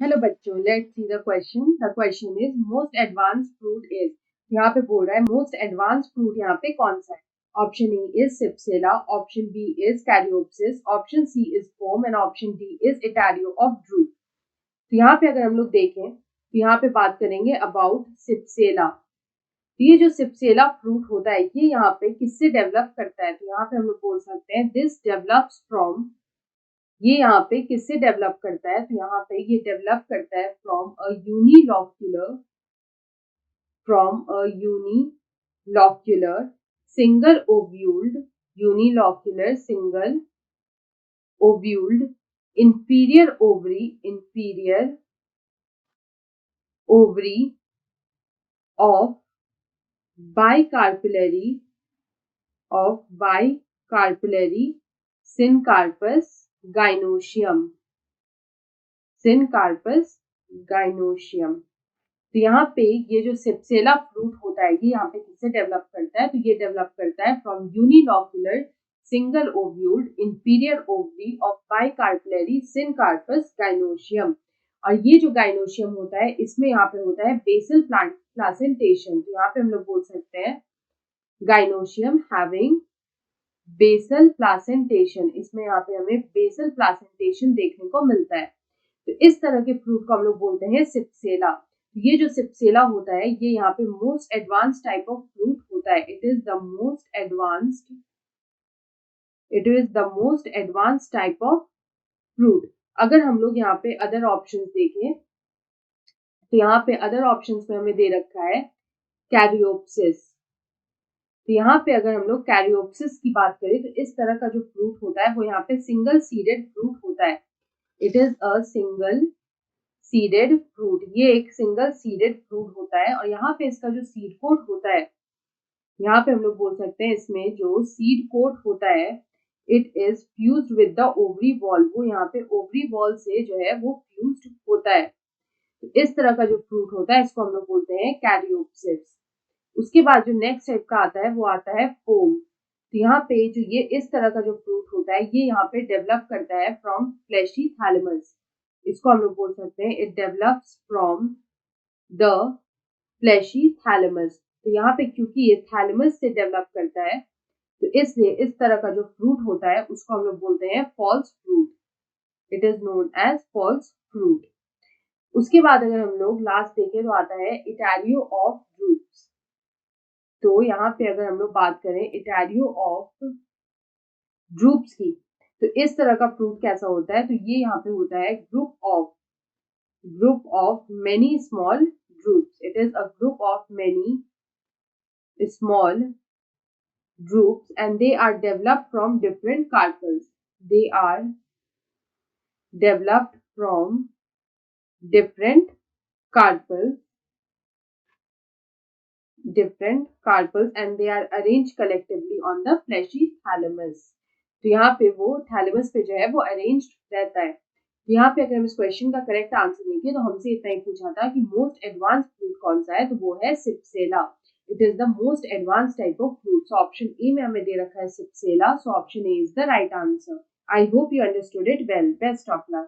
Hello बच्चों, let's see the question. The question is most advance fruit is. यहाँ पे बोल रहा है मोस्ट एडवांस फ्रूट यहाँ पे कौन सा है। Option A is cypsela, option B is caryopsis, option C is pome and option D is etaerio of drupe. तो यहाँ पे अगर हम लोग देखें तो यहाँ पे बात करेंगे अबाउट सिप्सेला। तो ये जो सिप्सेला फ्रूट होता है ये यहाँ पे किससे डेवलप करता है, तो यहाँ पे हम लोग बोल सकते हैं दिस डेवलप्स फ्रॉम। ये यहाँ पे किससे डेवलप करता है, तो यहाँ पे ये डेवलप करता है from a unilocular single ovuled unilocular single ovuled inferior ovary of bicarpellary syncarpous gynoecium. तो यहाँ पे ये जो सिप्सेला फ्रूट होता है ये यहाँ पे किससे डेवलप करता है, तो ये डेवलप करता है from unilocular single ovuled inferior ovary of bicarpellary syncarpous gynoecium. और ये जो गाइनोशियम होता है इसमें यहाँ पे होता है बेसल प्लासेंटेशन। तो यहाँ पे हम लोग बोल सकते हैं गाइनोशियम हैविंग बेसल प्लासेंटेशन। इसमें यहाँ पे हमें बेसल प्लासेंटेशन देखने को मिलता है। तो इस तरह के फ्रूट को हम लोग बोलते हैं सिप्सेला। ये जो सिप्सेला होता है ये यहाँ पे most advanced type of fruit होता है। It is the most advanced type of fruit. अगर हम लोग यहाँ पे अदर ऑप्शंस देखें तो यहाँ पे अदर ऑप्शंस में हमें दे रखा है कैरियोप्सिस। तो यहाँ पे अगर हम लोग कैरियोप्सिस की बात करें तो इस तरह का जो फ्रूट होता है वो यहाँ पे सिंगल सीडेड फ्रूट होता है। It is a single seeded fruit. ये एक सिंगल सीडेड फ्रूट होता है और यहाँ पे इसका जो सीड कोट होता है, यहाँ पे हम लोग बोल सकते हैं इसमें जो सीड कोट होता है it is fused with the ovary wall. वो यहाँ पे ओवरी वॉल से जो है वो फ्यूज्ड होता है। तो इस तरह का जो फ्रूट होता है इसको हम लोग बोलते हैं कैरियोप्सिस। उसके बाद जो नेक्स्ट टाइप का आता है वो आता है पोम। तो यहाँ पे जो ये इस तरह का जो फ्रूट होता है ये यहाँ पे डेवलप करता है फ्रॉम फ्लैशी थैलेमस। इसको हम लोग बोल सकते हैं it develops from the fleshy thalamus. तो यहाँ पे क्योंकि ये थैलेमस से डेवलप करता है तो इसलिए इस तरह का जो फ्रूट होता है उसको हम लोग बोलते हैं false fruit. It is known as false fruit. उसके बाद अगर हम लोग लास्ट देखें तो आता है इटारियो ऑफ ड्रूप्स। तो यहाँ पे अगर हम लोग बात करें इटारियो ऑफ ड्रूप्स की तो इस तरह का फ्रूट कैसा होता है, तो ये यहाँ पे होता है group of many small drupes. It is a group of many small drupes and they are developed from different carpels. They are developed from different carpels and they are arranged collectively on the fleshy thalamus. तो यहाँ पे वो thalamus पे जो है वो arranged रहता है। तो यहाँ पे अगर हम इस क्वेश्चन का करेक्ट आंसर देंगे तो हमसे इतना ही पूछा था कि मोस्ट एडवांस फ्रूट कौन सा है, तो वो है cypsela. It is the most advanced type of fruit. So option A में हमें दे रखा है cypsela. So option A is the right answer. I hope you understood it well. Best of luck.